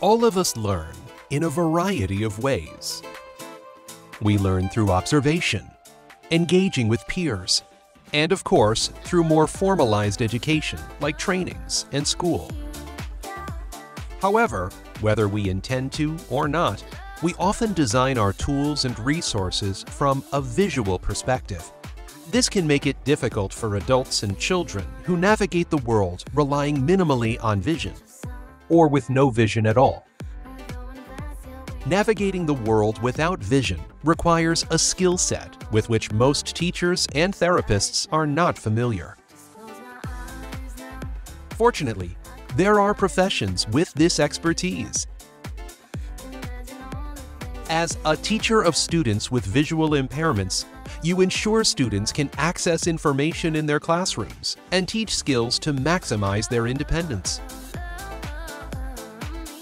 All of us learn in a variety of ways. We learn through observation, engaging with peers, and of course, through more formalized education like trainings and school. However, whether we intend to or not, we often design our tools and resources from a visual perspective. This can make it difficult for adults and children who navigate the world relying minimally on vision, or with no vision at all. Navigating the world without vision requires a skill set with which most teachers and therapists are not familiar. Fortunately, there are professions with this expertise. As a teacher of students with visual impairments, you ensure students can access information in their classrooms and teach skills to maximize their independence.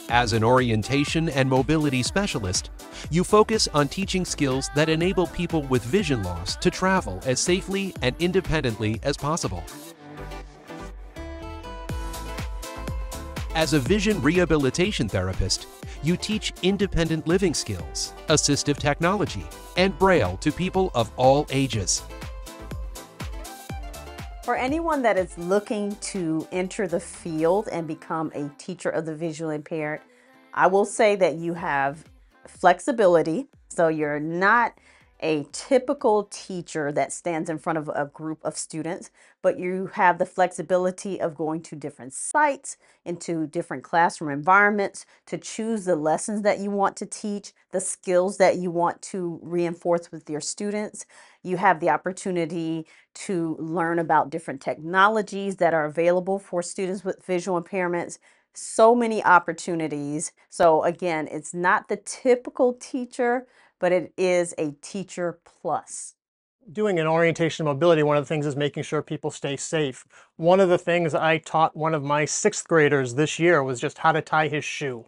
As an orientation and mobility specialist, you focus on teaching skills that enable people with vision loss to travel as safely and independently as possible. As a vision rehabilitation therapist, you teach independent living skills, assistive technology, and Braille to people of all ages. For anyone that is looking to enter the field and become a teacher of the visually impaired, I will say that you have flexibility. So you're not a typical teacher that stands in front of a group of students, but you have the flexibility of going to different sites, into different classroom environments to choose the lessons that you want to teach, the skills that you want to reinforce with your students. You have the opportunity to learn about different technologies that are available for students with visual impairments. So many opportunities. So again, it's not the typical teacher, but it is a teacher plus. Doing an orientation and mobility, one of the things is making sure people stay safe. One of the things I taught one of my 6th graders this year was just how to tie his shoe,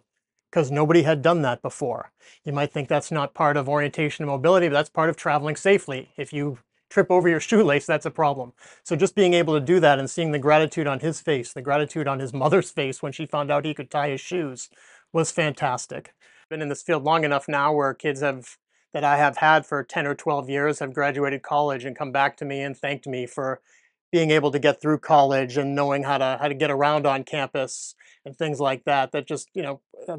because nobody had done that before. You might think that's not part of orientation and mobility, but that's part of traveling safely. If you trip over your shoelace, that's a problem. So just being able to do that and seeing the gratitude on his face, the gratitude on his mother's face when she found out he could tie his shoes was fantastic. I've been in this field long enough now where kids that I have had for 10 or 12 years have graduated college and come back to me and thanked me for being able to get through college and knowing how to get around on campus and things like that, that just,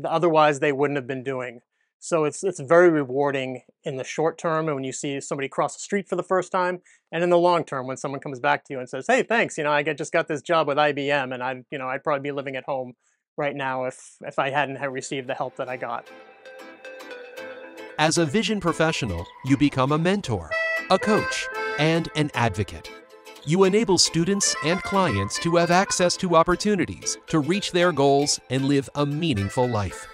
otherwise they wouldn't have been doing. So it's very rewarding in the short term, and when you see somebody cross the street for the first time, and in the long term when someone comes back to you and says, "Hey, thanks, I just got this job with IBM, and I'd probably be living at home right now if I hadn't have received the help that I got." As a vision professional, you become a mentor, a coach, and an advocate. You enable students and clients to have access to opportunities to reach their goals and live a meaningful life.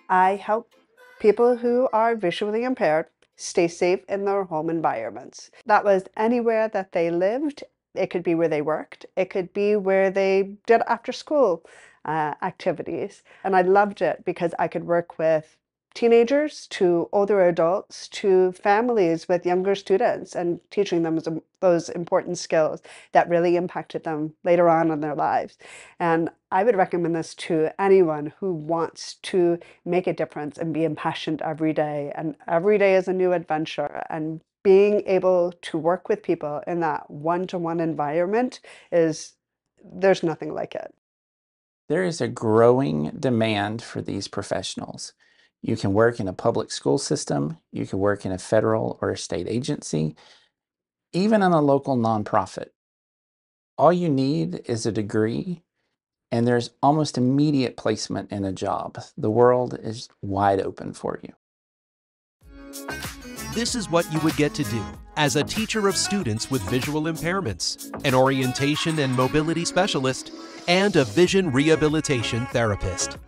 I help people who are visually impaired stay safe in their home environments. That was anywhere that they lived. It could be where they worked. It could be where they did after school activities. And I loved it because I could work with teenagers to older adults to families with younger students and teaching them those important skills that really impacted them later on in their lives. And I would recommend this to anyone who wants to make a difference and be impassioned every day. And every day is a new adventure. And being able to work with people in that one-to-one environment there's nothing like it. There is a growing demand for these professionals. You can work in a public school system, you can work in a federal or a state agency, even in a local nonprofit. All you need is a degree, and there's almost immediate placement in a job. The world is wide open for you. This is what you would get to do as a teacher of students with visual impairments, an orientation and mobility specialist, and a vision rehabilitation therapist.